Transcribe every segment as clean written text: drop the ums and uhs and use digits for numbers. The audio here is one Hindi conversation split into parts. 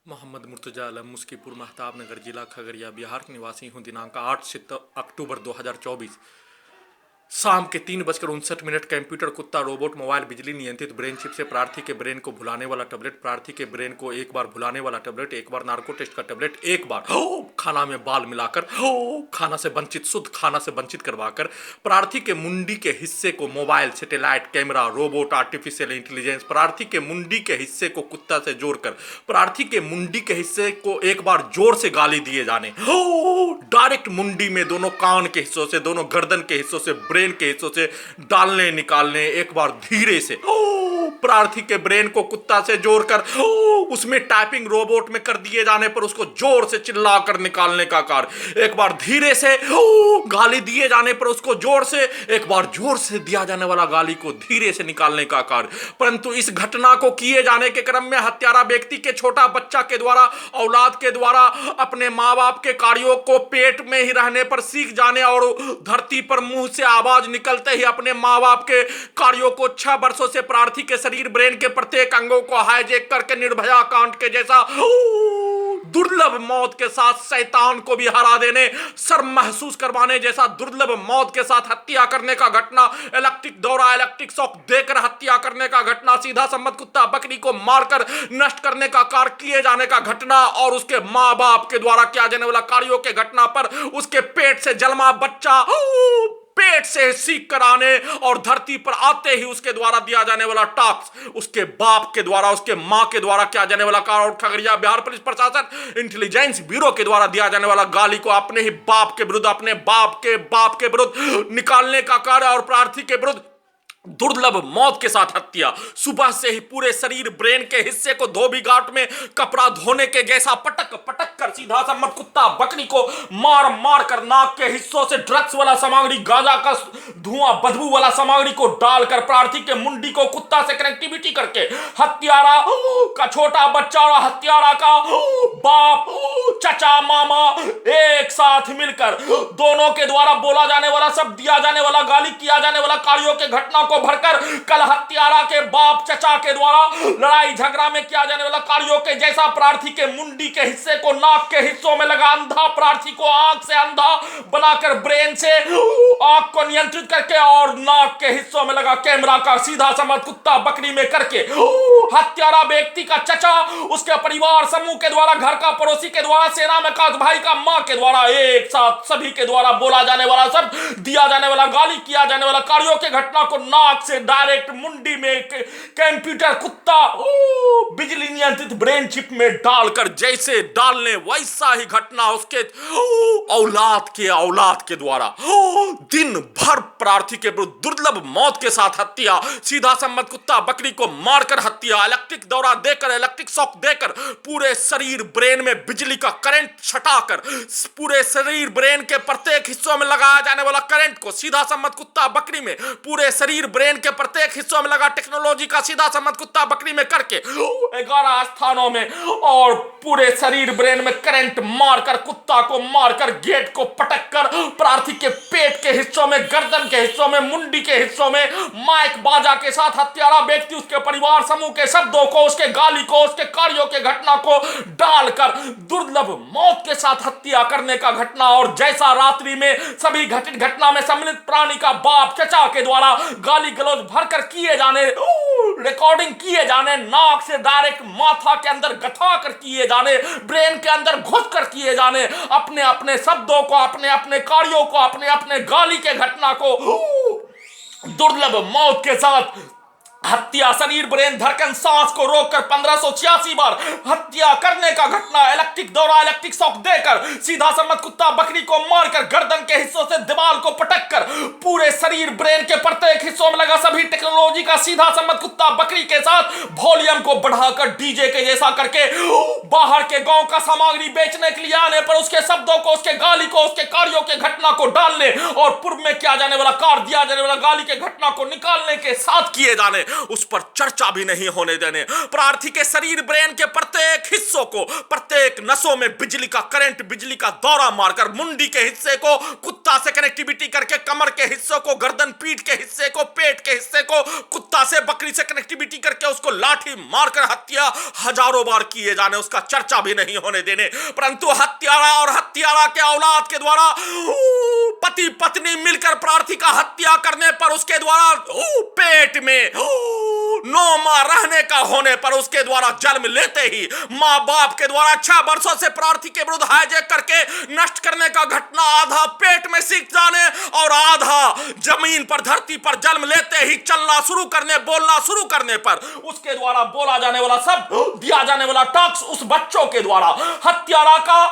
मोहम्मद मुर्तजा आलम मुस्कीपुर महताब नगर जिला खगड़िया बिहार निवासी हूँ। दिनांक 8 अक्टूबर 2024 शाम के 3:59 कंप्यूटर कुत्ता रोबोट मोबाइल बिजली नियंत्रित ब्रेन चिप से प्रार्थी के ब्रेन को भुलाने वाला टैबलेट, प्रार्थी के ब्रेन को एक बार भुलाने वाला टैबलेट, एक बार नार्को टेस्ट का टैबलेट, एक बार खाना में बाल मिलाकर खाना से वंचित, शुद्ध खाना से वंचित करवाकर प्रार्थी के मुंडी के हिस्से को mobile, satellite, camera, robot, artificial intelligence, प्रार्थी के मुंडी के हिस्से को कुत्ता से जोड़कर प्रार्थी के मुंडी के हिस्से को एक बार जोर से गाली दिए जाने, डायरेक्ट मुंडी में दोनों कान के हिस्सों से, दोनों गर्दन के हिस्सों से, ब्रेन के हिस्सों से डालने निकालने, एक बार धीरे से प्रार्थी के ब्रेन को कुत्ता से जोड़कर उसमें टाइपिंग रोबोट में कर दिए जाने पर उसको जोर से चिल्लाकर निकालने का कार्य, एक बार धीरे से गाली दिए जाने पर उसको जोर से, एक बार जोर से दिया जाने वाला गाली को धीरे से निकालने का कार्य। परंतु इस घटना को किए जाने के क्रम में हत्यारा व्यक्ति के छोटा बच्चा के द्वारा, औलाद के द्वारा अपने माँ बाप के कार्यों को पेट में ही रहने पर सीख जाने और धरती पर मुंह से आवाज निकलते ही अपने माँ बाप के कार्यों को 6 वर्षों से प्रार्थी के शरीर, ब्रेन के प्रत्येक अंगों को हाईजैक करके निर्भया कांड के जैसा दुर्लभ मौत के साथ शैतान को भी हरा देने, शर्म महसूस करवाने जैसा दुर्लभ मौत के साथ हत्या करने का घटना, इलेक्ट्रिक दौरा, इलेक्ट्रिक शॉक देकर हत्या करने का घटना, सीधा सम्मत कुत्ता बकरी को मारकर नष्ट करने का कार्य किए जाने का घटना और उसके माँ बाप के द्वारा किया जाने वाला कार्यों के घटना पर उसके पेट से जन्मा बच्चा पेट से सीख कर आने और धरती पर आते ही उसके द्वारा दिया जाने वाला टॉक्स, उसके बाप के द्वारा, उसके मां के द्वारा किया जाने वाला कार्य और खगड़िया बिहार पुलिस प्रशासन इंटेलिजेंस ब्यूरो के द्वारा दिया जाने वाला गाली को अपने ही बाप के विरुद्ध, अपने बाप के विरुद्ध निकालने का कार्य और प्रार्थी के विरुद्ध दुर्लभ मौत के साथ हत्या। सुबह से ही पूरे शरीर, ब्रेन के हिस्से को धोबी घाट में कपड़ा धोने के जैसा पटक पटक कर सीधा सम्मत कुत्ता बकरी को मार मार कर नाक के हिस्सों से ड्रग्स वाला सामग्री, गांजा का धुआं, बदबू वाला सामग्री को डालकर प्रार्थी के मुंडी को कुत्ता से कनेक्टिविटी करके हत्यारा का छोटा बच्चा और हत्यारा का बाप, चचा, मामा एक साथ मिलकर दोनों के द्वारा बोला जाने वाला, सब दिया जाने वाला, गाली किया जाने वाला कार्यों के घटना को भरकर कल हत्यारा के बाप, चचा के द्वारा लड़ाई झगड़ा में किया जाने वाला कार्यों के जैसा प्रार्थी के मुंडी के हिस्से को नाक के हिस्सों में लगा अंधा, प्रार्थी को आंख से अंधा बनाकर ब्रेन से आंख को नियंत्रित करके और नाक के हिस्सों में लगा कैमरा का सीधा सम्मत कुत्ता बकरी में करके हत्यारा व्यक्ति का चचा, उसके परिवार समूह के द्वारा, घर का पड़ोसी के द्वारा, सेना में का भाई का मां के द्वारा, एक साथ सभी के द्वारा बोला जाने वाला, सब दिया जाने वाला, गाली किया जाने वाला कार्यों के घटना को नाक से डायरेक्ट मुंडी में कंप्यूटर कुत्ता बिजली नियंत्रित ब्रेन चिप में डालकर जैसे डालने वैसा ही घटना उसके औलाद के द्वारा दिन भर प्रार्थी के विरुद्ध दुर्लभ मौत के साथ हत्या, सीधा सम्मत कुत्ता बकरी को मारकर हत्या, इलेक्ट्रिक दौरा देकर, इलेक्ट्रिक शॉक देकर पूरे शरीर, ब्रेन में बिजली का करंट छटाकर पूरे शरीर, ब्रेन के प्रत्येक हिस्सों में लगाया जाने वाला करंट को सीधा सम्मत कुत्ता बकरी में पूरे शरीर, ब्रेन के प्रत्येक हिस्सों में लगा टेक्नोलॉजी का सीधा सम्मत कुत्ता बकरी में करके 11 स्थानों में और पूरे शरीर, ब्रेन में करंट मारकर, कुत्ता को मारकर, गेट को पटक कर प्रार्थी के पेट के हिस्सों में, गर्दन के हिस्सों में, मुंडी के हिस्सों में माइक बाजा के साथ हत्यारा व्यक्ति उसके परिवार समूह के शब्दों को, उसके गाली को, उसके कार्यों के घटना को डालकर दुर्लभ मौत के साथ हत्या करने का घटना और जैसा रात्रि में सभी घटित घटना में सम्मिलित प्राणी का बाप, चचा के द्वारा गाली गलौज भरकर किए जाने, रिकॉर्डिंग किए जाने, नाक से डायरेक्ट माथा के अंदर गथा कर किए जाने, ब्रेन के अंदर घुस कर किए जाने, अपने अपने शब्दों को, अपने अपने कार्यों को, अपने अपने गाली के घटना को दुर्लभ मौत के साथ हत्या, शरीर, ब्रेन, धड़कन, सांस को रोककर 1586 बार हत्या करने का घटना, इलेक्ट्रिक दौरा, इलेक्ट्रिक शॉक देकर सीधा सम्मत कुत्ता बकरी को मारकर गर्दन के हिस्सों से दीवार को पटककर पूरे शरीर, ब्रेन के प्रत्येक हिस्सों में लगा सभी टेक्नोलॉजी का सीधा सम्मत कुत्ता बकरी के साथ वॉल्यूम को बढ़ाकर डीजे के जैसा करके बाहर के गांव का सामग्री बेचने के लिए आने पर उसके शब्दों को, उसके गाली को, उसके कार्यों के घटना को डालने और पूर्व में किया जाने वाला कार्य, दिया जाने वाला गाली के घटना को निकालने के साथ किए जाने, उस पर चर्चा भी नहीं होने देने, प्रार्थी के शरीर, ब्रेन के प्रत्येक हिस्सों हिस्सों को, प्रत्येक नसों में बिजली का करंट, बिजली का दौरा मारकर मुंडी के हिस्से को कुत्ता से कनेक्टिविटी करके, कमर के हिस्से को, गर्दन पीठ के हिस्से को, पेट के हिस्से को कुत्ता से बकरी से कनेक्टिविटी करके उसको लाठी मारकर हत्या हजारों बार किए जाने, उसका चर्चा भी नहीं होने देने। परंतु हत्यारा और हत्यारा के औलाद के द्वारा पति पत्नी मिलकर प्रार्थी का हत्या करने पर, उसके द्वारा पेट में 9 माह रहने का होने पर, उसके द्वारा जन्म लेते ही मां बाप के द्वारा 6 वर्षों से प्रार्थी के विरुद्ध हाईजैक करके नष्ट करने का घटना, आधा पेट में सीख जाने और आधा जमीन पर, धरती पर जन्म लेते ही चलना शुरू करने, बोलना शुरू करने पर उसके द्वारा बोला जाने वाला शब्द, दिया जाने वाला टॉक्स उस बच्चों के द्वारा, हत्यारा का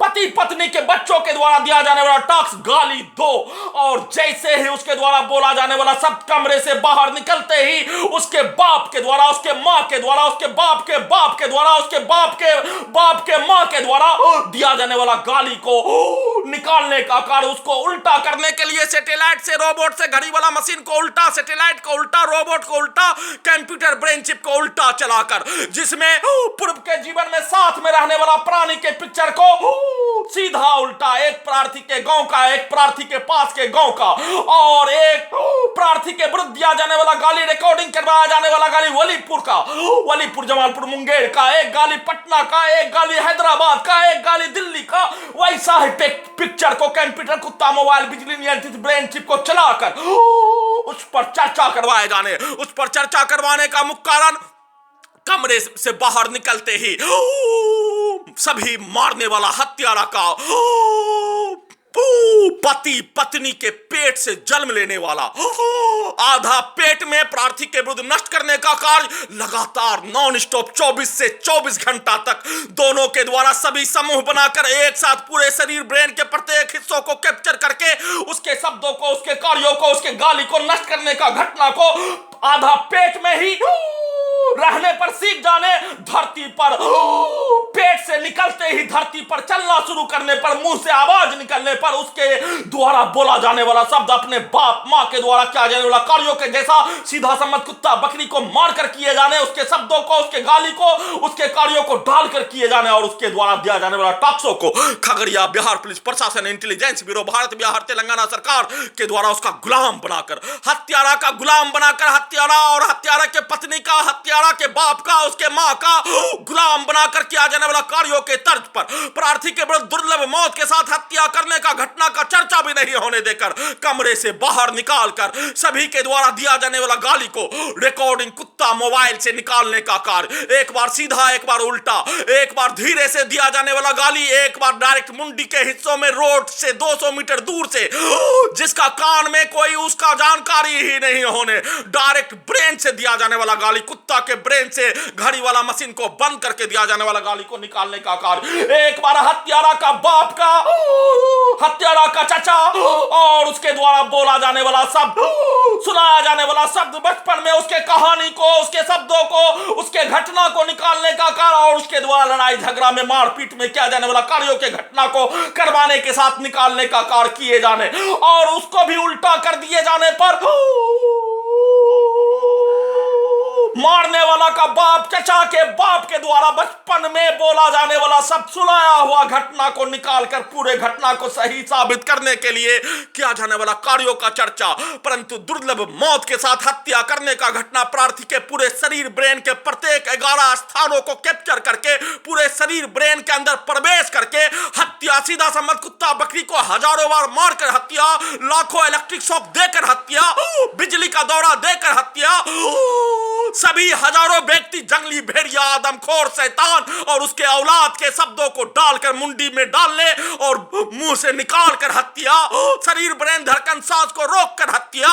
पति पत्नी के बच्चों के द्वारा दिया जाने वाला टॉक्स गाली दो, और जैसे ही उसके द्वारा बोला जाने वाला शब्द कमरे से बाहर निकलते ही उसके बाप के द्वारा, उसके मां के द्वारा, उसके बाप के द्वारा, उसके बाप के मां के द्वारा दिया जाने वाला गाली को निकालने का कार्य, उसको उल्टा करने के लिए सैटेलाइट से, रोबोट से, घड़ी वाला मशीन को उल्टा, सैटेलाइट को उल्टा, रोबोट को उल्टा, कंप्यूटर ब्रेन चिप को उल्टा चलाकर, जिसमें पूर्व के जीवन में साथ में रहने वाला प्राणी के पिक्चर को सीधा उल्टा, एक प्रार्थी के गांव का, एक प्रार्थी के पास के गांव का, और एक प्रार्थी के विरुद्ध दिया जाने वाला गाली, रिकॉर्डिंग करवाया जाने वाला गाली वलीपुर का, वलीपुर जमालपुर मुंगेर का, एक गाली पटना का, एक गाली हैदराबाद का, एक गाली दिल्ली का, वैसा ही पिक्चर को कंप्यूटर, कुत्ता, मोबाइल, बिजली नियंत्रित ब्रेन चिप को चलाकर उस पर चर्चा करवाए जाने, उस पर चर्चा करवाने का मुख्य कारण, कमरे से बाहर निकलते ही सभी मारने वाला हत्यारा का पति पत्नी के पेट से जन्म लेने वाला, आधा पेट में प्रार्थी के विरुद्ध नष्ट करने का कार्य लगातार नॉन स्टॉप 24 से 24 घंटा तक दोनों के द्वारा सभी समूह बनाकर एक साथ पूरे शरीर, ब्रेन के प्रत्येक हिस्सों को कैप्चर करके उसके शब्दों को, उसके कार्यों को, उसके गाली को नष्ट करने का घटना को आधा पेट में ही रहने पर सीख जाने, धरती पर पेट से निकलते ही धरती पर चलना शुरू करने पर, मुंह से आवाज निकलने पर उसके द्वारा बोला जाने वाला शब्द अपने बाप मां के द्वारा किया जाने वाला कार्यों के जैसा सीधा सम्मत कुत्ता बकरी को मारकर किए जाने, उसके शब्दों को, उसके गाली को, उसके कार्यों को डालकर किए जाने, और उसके द्वारा दिया जाने वाला टॉक्सों को खगड़िया बिहार पुलिस प्रशासन, इंटेलिजेंस ब्यूरो, भारत बिहार तेलंगाना सरकार के द्वारा उसका गुलाम बनाकर, हत्यारा का गुलाम बनाकर, हत्यारा और हत्यारा के पत्नी का, हत्यारा के बाप का, उसके मां का गुलाम बनाकर किया जाने वाला कार्यों के तर्ज पर प्रार्थी के विरुद्ध दुर्लभ मौत के साथ हत्या करने का घटना का चर्चा भी नहीं होने देकर कमरे से बाहर निकालकर सभी के द्वारा दिया जाने वाला गाली को रिकॉर्डिंग कुत्ता मोबाइल से निकालने का कार्य, एक बार सीधा, एक बार उल्टा, एक बार धीरे से दिया जाने वाला गाली, एक बार डायरेक्ट मुंडी के हिस्सों में रोड से 200 मीटर दूर से, जिसका कान में कोई उसका जानकारी ही नहीं होने, डायरेक्ट ब्रेन से दिया जाने वाला गाली, कुत्ता के ब्रेन से घड़ी वाला मशीन को बंद करके दिया जाने वाला गाली को निकालने का कार्य, एक बार हत्यारा का बाप का, हत्यारा का चाचा और उसके द्वारा बोला जाने वाला शब्द, सुनाया जाने वाला शब्द, बचपन में उसके कहानी को, उसके शब्दों को, उसके घटना को निकालने का कार्य, और उसके द्वारा लड़ाई झगड़ा में मारपीट में किया जाने वाला कार्यों के घटना को करवाने के साथ निकालने का कार्य किए जाने, और उसको भी उल्टा कर दिए जाने पर मारने वाला का बाप, चचा के बाप के द्वारा बचपन में बोला जाने वाला सब सुनाया हुआ घटना को निकालकर पूरे घटना को सही साबित करने के लिए किया जाने वाला कार्यों का चर्चा, परंतु दुर्लभ मौत के साथ हत्या करने का घटना, प्रार्थी के पूरे शरीर, ब्रेन के प्रत्येक 11 स्थानों को कैप्चर करके पूरे शरीर, ब्रेन के अंदर प्रवेश करके हत्या, सीधा सम्मत कुत्ता बकरी को हजारों बार मारकर हत्या, लाखों इलेक्ट्रिक शॉक देकर हत्या, बिजली का दौरा देकर हत्या, सभी हजारों व्यक्ति, जंगली भेड़िया, आदमखोर शैतान और उसके औलाद के शब्दों को डालकर मुंडी में डालने और मुंह से निकालकर हत्या, शरीर, ब्रेन, धड़कन, सांस को रोककर हत्या,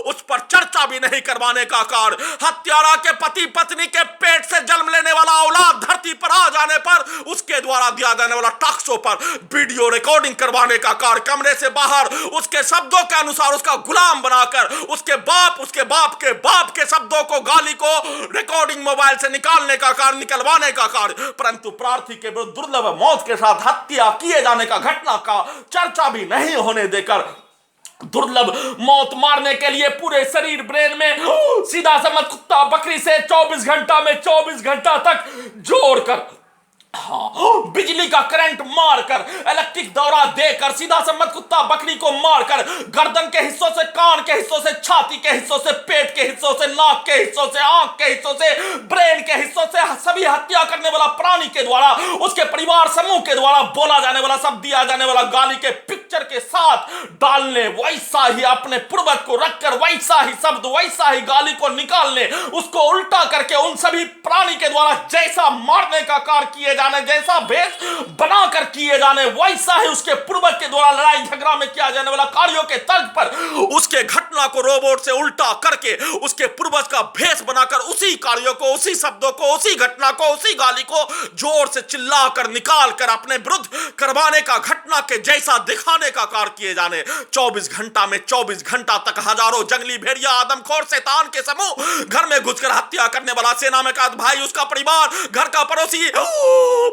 उस पर चर्चा भी नहीं करवाने का कार्य, हत्यारा के पति पत्नी के पेट से जन्म लेने वाला औलाद धरती पर आ जाने पर उसके द्वारा दिया जाने वाला टॉक्सों पर वीडियो रिकॉर्डिंग करवाने का कार्य, कमरे से बाहर उसके शब्दों के अनुसार उसका गुलाम बनाकर उसके बाप के शब्दों को, गाली को रिकॉर्डिंग मोबाइल से निकालने का कार्य, निकलवाने का कार्य, परंतु प्रार्थी के विरुद्ध दुर्लभ मौत के साथ हत्या किए जाने का घटना का चर्चा भी नहीं होने देकर दुर्लभ मौत मारने के लिए पूरे शरीर, ब्रेन में सीधा समझ कुत्ता बकरी से 24 घंटा में 24 घंटा तक जोड़कर बिजली का करंट मारकर, इलेक्ट्रिक दौरा देकर, सीधा सम्मत कुत्ता बकरी को मारकर, गर्दन के हिस्सों से, कान के हिस्सों से, छाती के हिस्सों से, पेट के हिस्सों से, नाक के हिस्सों से, आंख के हिस्सों से, ब्रेन के हिस्सों से, सभी हत्या करने वाला प्राणी के द्वारा, उसके परिवार समूह के द्वारा बोला जाने वाला, सब दिया जाने वाला गाली के पिक्चर के साथ डालने, वैसा ही अपने पूर्वज को रखकर, वैसा ही शब्द, वैसा ही गाली को निकालने, उसको उल्टा करके उन सभी प्राणी के द्वारा जैसा मारने का कार्य किए जाने, जैसा भेष बनाकर किए जाने, वैसा ही उसके पूर्वज के द्वारा लड़ाई झगड़ा में किया जाने वाला कार्यों के तर्ज पर उसके घटना को रोबोट से उल्टा करके उसके पूर्वज का भेष बनाकर उसी कार्यों को, उसी शब्दों को, उसी घटना को, उसी गाली को जोर से चिल्लाकर निकाल कर अपने विरुद्ध करवाने का, घटना के जैसा दिखाने का कार्य किए जाने। 24 घंटा में 24 घंटा तक हजारों जंगली भेड़िया, आदमखोर शैतान के समूह घर में घुसकर हत्या करने वाला, सेना में का भाई, उसका परिवार, घर का पड़ोसी,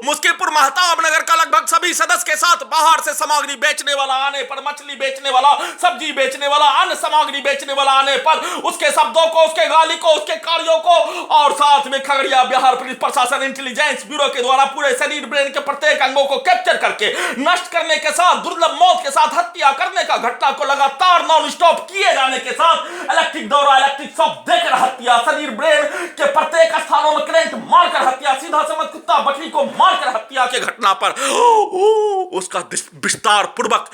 मुस्कीपुर महताब नगर का लगभग सभी सदस्य के साथ बाहर से सामग्री बेचने वाला आने पर, मछली बेचने वाला, सब्जी बेचने वाला, अन्य सामग्री बेचने वाला आने पर उसके शब्दों को, उसके गाली को, उसके कार्यों को, और साथ में खगड़िया बिहार पुलिस प्रशासन इंटेलिजेंस ब्यूरो के द्वारा पूरे शरीर, ब्रेन के प्रत्येक अंगों को कैप्चर करके नष्ट करने के साथ, दुर्लभ मौत के साथ हत्या करने का घटना को लगातार नॉन स्टॉप किए जाने के साथ इलेक्ट्रिक दौरा, इलेक्ट्रिक शॉक देकर हत्या, शरीर ब्रेन के प्रत्येक स्थानों में करंट मारकर हत्या, सीधा समझ कुत्ता बकरी को मारकर हत्या के घटना पर उसका विस्तार पूर्वक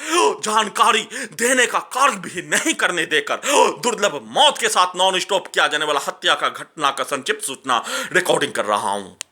जानकारी देने का कार्य भी नहीं करने देकर दुर्लभ मौत के साथ नॉन स्टॉप किया जाने वाला हत्या का घटना का संक्षिप्त सूचना रिकॉर्डिंग कर रहा हूं।